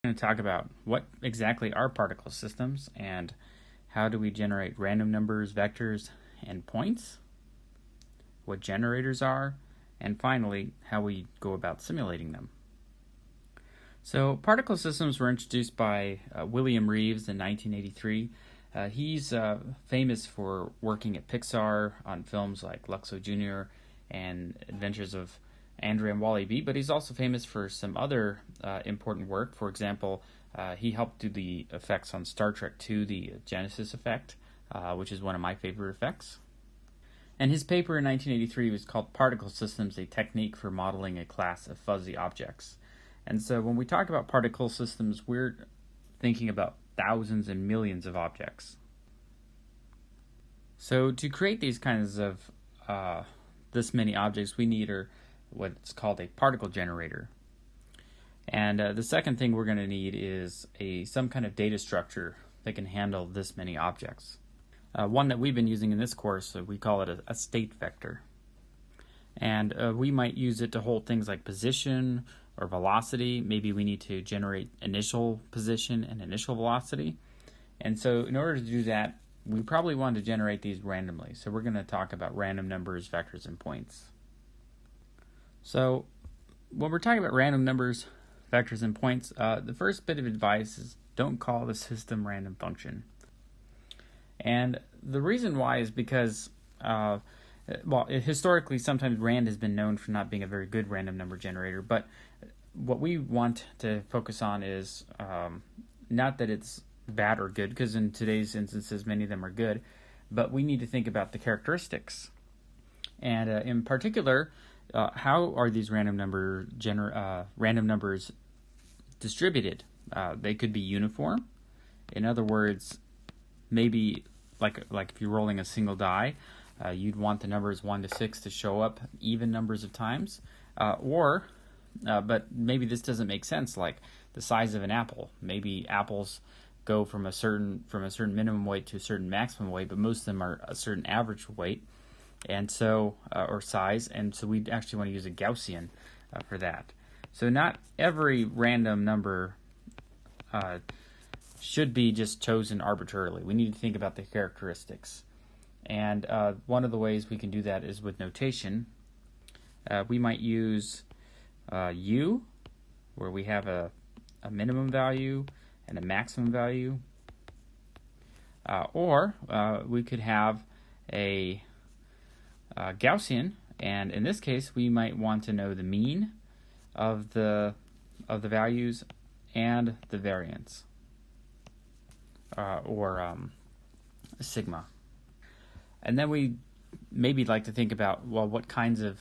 Going to talk about what exactly are particle systems and how do we generate random numbers, vectors, and points, what generators are, and finally, how we go about simulating them. So particle systems were introduced by William Reeves in 1983. He's famous for working at Pixar on films like Luxo Jr. and Adventures of Andrea and Wally B, but he's also famous for some other important work. For example, he helped do the effects on Star Trek II, the Genesis effect, which is one of my favorite effects. And his paper in 1983 was called Particle Systems, a Technique for Modeling a Class of Fuzzy Objects. And so when we talk about particle systems, we're thinking about thousands and millions of objects. So to create these kinds of this many objects, we need what's called a particle generator. And the second thing we're going to need is some kind of data structure that can handle this many objects. One that we've been using in this course, we call it a state vector. And we might use it to hold things like position or velocity. Maybe we need to generate initial position and initial velocity. And so in order to do that, we probably want to generate these randomly. So we're going to talk about random numbers, vectors, and points. So when we're talking about random numbers, vectors, and points, the first bit of advice is don't call the system random function. And the reason why is because, historically, sometimes rand has been known for not being a very good random number generator, but what we want to focus on is not that it's bad or good, because in today's instances, many of them are good, but we need to think about the characteristics. And in particular, how are these random numbers distributed? They could be uniform. In other words, maybe like if you're rolling a single die, you'd want the numbers 1 to 6 to show up even numbers of times, but maybe this doesn't make sense, like the size of an apple. Maybe apples go from a certain minimum weight to a certain maximum weight, but most of them are a certain average weight, and so or size, and so we actually want to use a Gaussian for that. So not every random number should be just chosen arbitrarily. We need to think about the characteristics. And one of the ways we can do that is with notation. We might use U, where we have a minimum value and a maximum value. Or we could have a Gaussian, and in this case we might want to know the mean of the values and the variance, or sigma. And then we maybe like to think about, well, what kinds of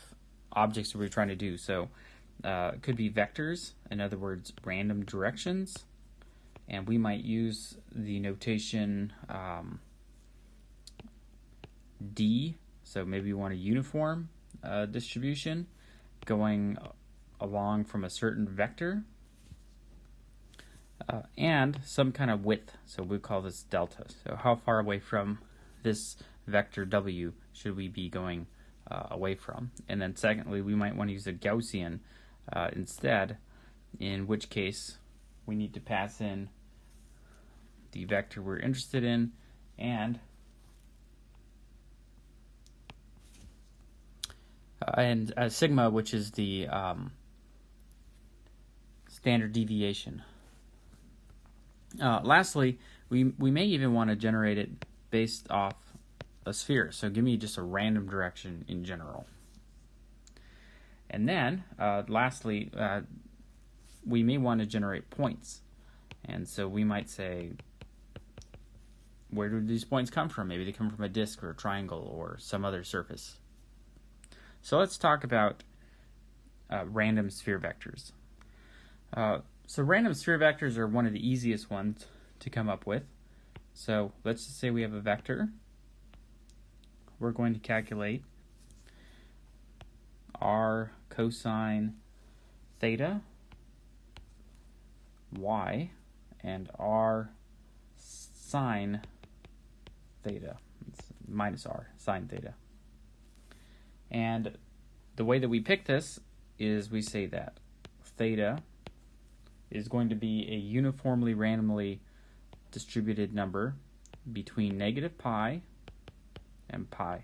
objects are we trying to do? So it could be vectors, in other words, random directions, and we might use the notation D. So maybe we want a uniform distribution going along from a certain vector, and some kind of width. So we call this delta. So how far away from this vector W should we be going away from? And then secondly, we might want to use a Gaussian instead, in which case we need to pass in the vector we're interested in and sigma, which is the standard deviation. Lastly, we may even want to generate it based off a sphere. So give me just a random direction in general. And then, lastly, we may want to generate points. And so we might say, where do these points come from? Maybe they come from a disk or a triangle or some other surface. So let's talk about random sphere vectors. So random sphere vectors are one of the easiest ones to come up with. So let's just say we have a vector. We're going to calculate r cosine theta y and r sine theta. It's minus r sine theta. And the way that we pick this is we say that theta is going to be a uniformly randomly distributed number between negative pi and pi.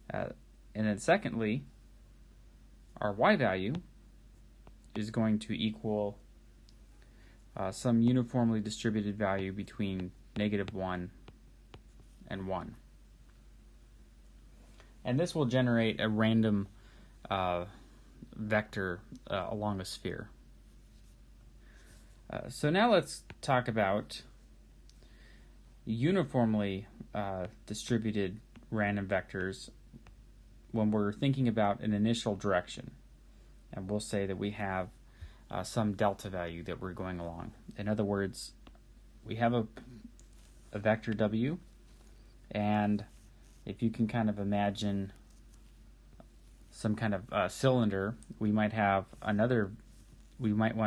And then secondly, our y value is going to equal some uniformly distributed value between negative 1 and 1. And this will generate a random vector along a sphere. So now let's talk about uniformly distributed random vectors when we're thinking about an initial direction. And we'll say that we have some delta value that we're going along. In other words, we have a vector w, and if you can kind of imagine some kind of cylinder, we might want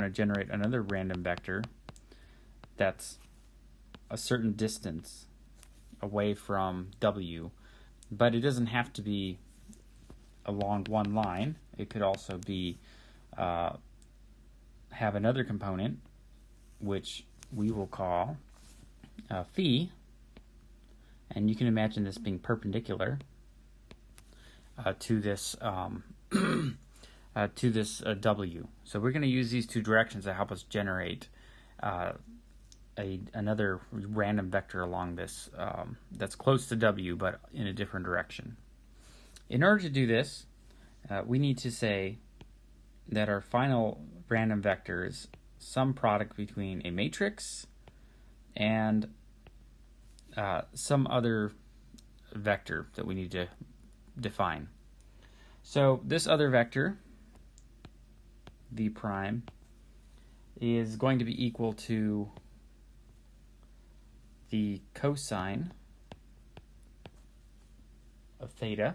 to generate another random vector that's a certain distance away from w, but it doesn't have to be along one line. It could also be have another component, which we will call phi, and you can imagine this being perpendicular to this w. So we're going to use these two directions to help us generate another random vector along this that's close to w but in a different direction. In order to do this, we need to say that our final random vector is some product between a matrix and some other vector that we need to define. So this other vector, v prime, is going to be equal to the cosine of theta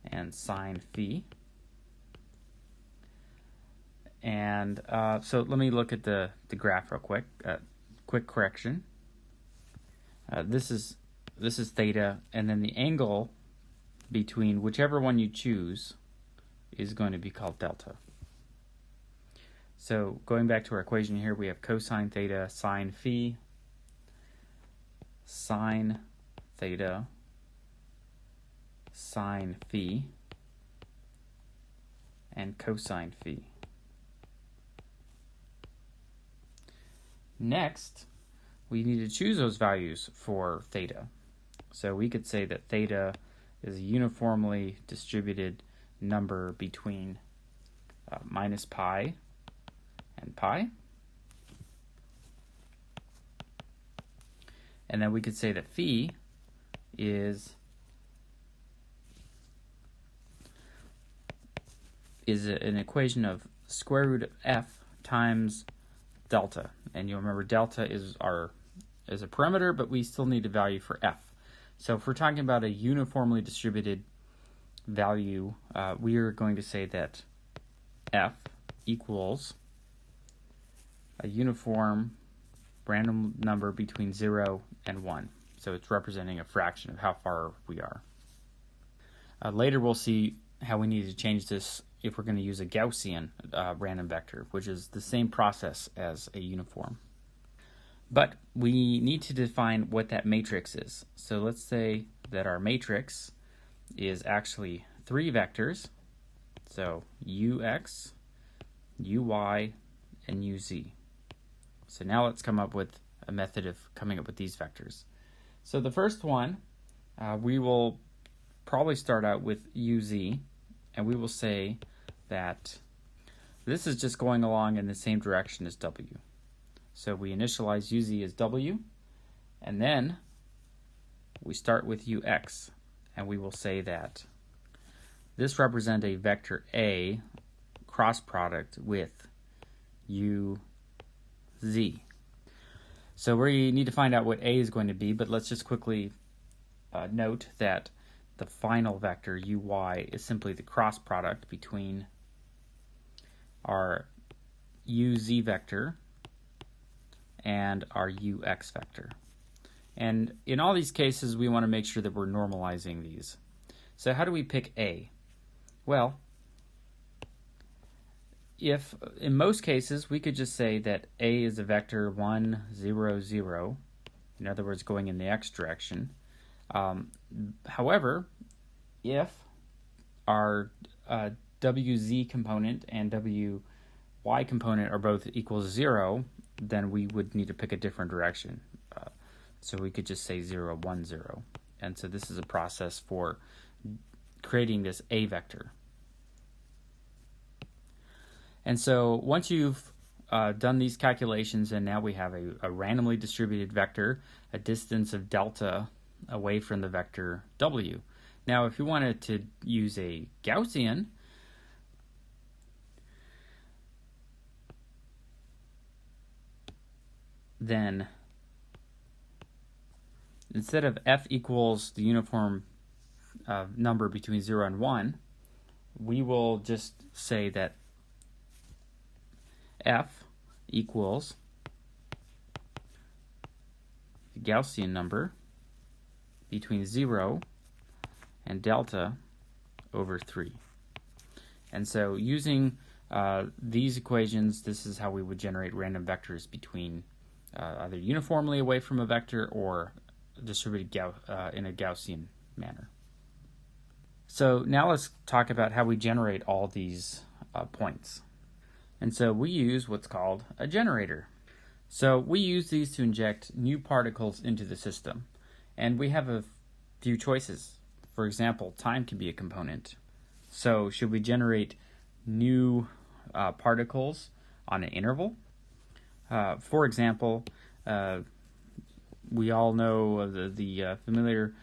and sine phi. And so let me look at the graph real quick. Quick correction. This is theta, and then the angle between whichever one you choose is going to be called delta. So going back to our equation here, we have cosine theta, sine phi, sine theta, sine phi, and cosine phi. Next, we need to choose those values for theta. So we could say that theta is a uniformly distributed number between minus pi and pi. And then we could say that phi is an equation of square root of f times delta. And you'll remember delta is a parameter, but we still need a value for f. So if we're talking about a uniformly distributed value, we are going to say that f equals a uniform random number between 0 and 1. So it's representing a fraction of how far we are. Later we'll see how we need to change this if we're going to use a Gaussian random vector, which is the same process as a uniform. But we need to define what that matrix is. So let's say that our matrix is actually 3 vectors. So ux, uy, and uz. So now let's come up with a method of coming up with these vectors. So the first one, we will probably start out with uz, and we will say that this is just going along in the same direction as w. So we initialize uz as w, and then we start with ux, and we will say that this represents a vector A cross product with uz. So we need to find out what A is going to be, but let's just quickly note that the final vector uy is simply the cross product between our uz vector and our ux vector. And in all these cases, we want to make sure that we're normalizing these. So how do we pick A? Well, if in most cases we could just say that A is a vector 1, 0, 0, in other words going in the x direction. However, if our WZ component and WY component are both equal to 0, then we would need to pick a different direction. So we could just say 0, 1, 0. And so this is a process for creating this A vector. And so once you've done these calculations, and now we have a randomly distributed vector, a distance of delta away from the vector W. Now, if you wanted to use a Gaussian, then instead of f equals the uniform number between 0 and 1, we will just say that f equals the Gaussian number between 0 and delta over 3. And so using these equations, this is how we would generate random vectors between either uniformly away from a vector or distributed in a Gaussian manner. So now let's talk about how we generate all these points. And so we use what's called a generator. So we use these to inject new particles into the system. And we have a few choices. For example, time can be a component. So should we generate new particles on an interval? For example, we all know the familiar,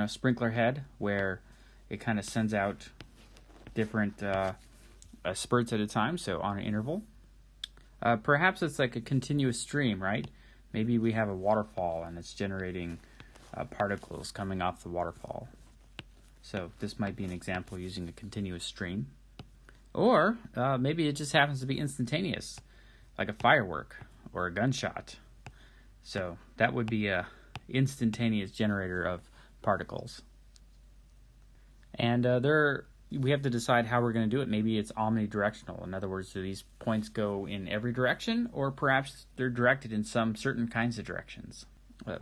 sprinkler head, where it kind of sends out different spurts at a time, so on an interval. Perhaps it's like a continuous stream, right? Maybe we have a waterfall and it's generating particles coming off the waterfall. So this might be an example using a continuous stream. Or maybe it just happens to be instantaneous, like a firework or a gunshot. So that would be a instantaneous generator of particles. And we have to decide how we're going to do it. Maybe it's omnidirectional. In other words, do these points go in every direction, or perhaps they're directed in some certain kinds of directions?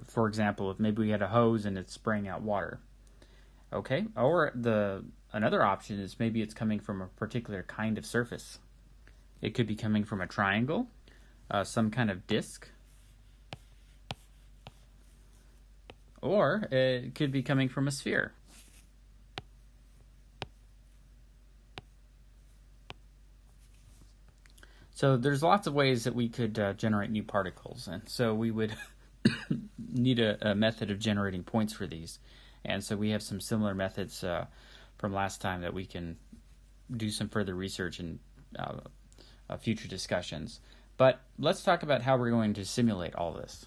For example, if maybe we had a hose and it's spraying out water. Okay, or another option is maybe it's coming from a particular kind of surface. It could be coming from a triangle, some kind of disc, or it could be coming from a sphere. So there's lots of ways that we could generate new particles, and so we would need a method of generating points for these. And so we have some similar methods from last time that we can do some further research and future discussions. But let's talk about how we're going to simulate all this.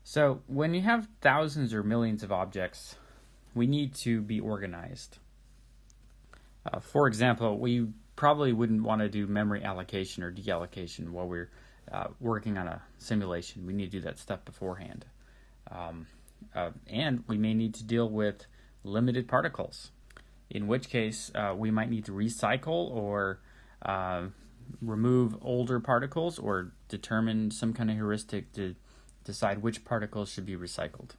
So when you have thousands or millions of objects, we need to be organized. For example, we probably wouldn't want to do memory allocation or deallocation while we're working on a simulation. We need to do that stuff beforehand. And we may need to deal with limited particles, in which case we might need to recycle or remove older particles or determine some kind of heuristic to decide which particles should be recycled.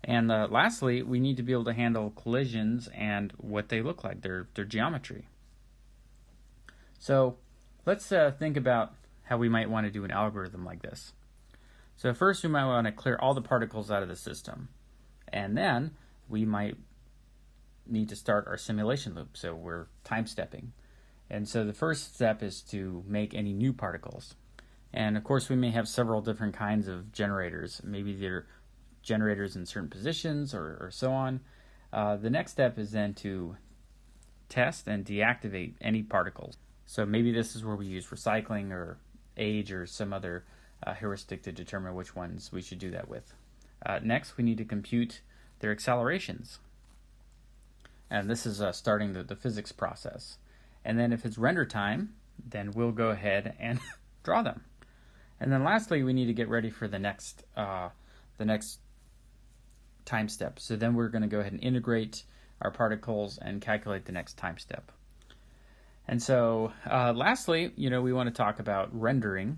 And lastly, we need to be able to handle collisions and what they look like, their geometry. So let's think about how we might want to do an algorithm like this. So first we might want to clear all the particles out of the system. And then we might need to start our simulation loop. So we're time stepping. And so the first step is to make any new particles. And of course we may have several different kinds of generators. Maybe they're generators in certain positions or so on. The next step is then to test and deactivate any particles. So maybe this is where we use recycling or age or some other heuristic to determine which ones we should do that with. Next, we need to compute their accelerations. And this is starting the physics process. And then if it's render time, then we'll go ahead and draw them. And then lastly, we need to get ready for the next time step. So then we're going to go ahead and integrate our particles and calculate the next time step. And so, lastly, we want to talk about rendering,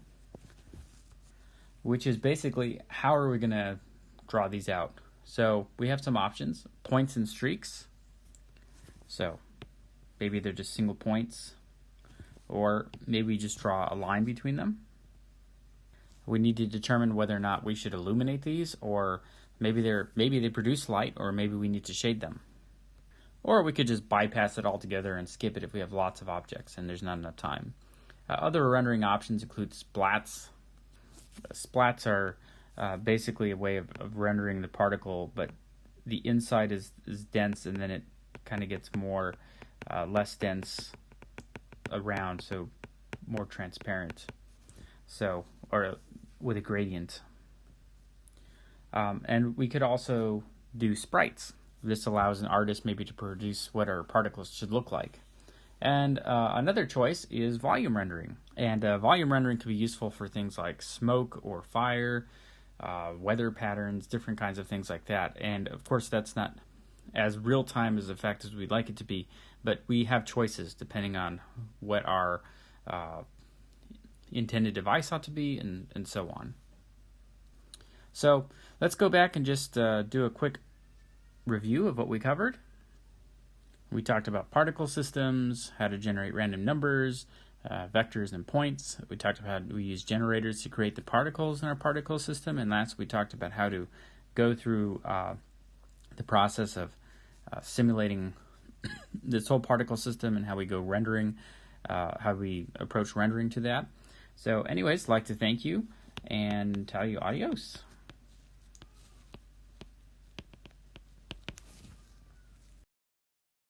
which is basically how are we going to draw these out. So we have some options: points and streaks. So maybe they're just single points, or maybe we just draw a line between them. We need to determine whether or not we should illuminate these, or maybe they produce light, or maybe we need to shade them. Or we could just bypass it altogether and skip it if we have lots of objects and there's not enough time. Other rendering options include splats. Splats are basically a way of rendering the particle, but the inside is dense, and then it kind of gets more less dense around, so more transparent. So, or with a gradient. And we could also do sprites. This allows an artist maybe to produce what our particles should look like. And another choice is volume rendering. And volume rendering can be useful for things like smoke or fire, weather patterns, different kinds of things like that. And of course, that's not as real-time as effective as we'd like it to be, but we have choices depending on what our intended device ought to be, and so on. So let's go back and just do a quick review of what we covered. We talked about particle systems, how to generate random numbers, vectors and points. We talked about how we use generators to create the particles in our particle system. And last, we talked about how to go through the process of simulating this whole particle system and how we go rendering, how we approach rendering to that. So anyways, I'd like to thank you and tell you adios.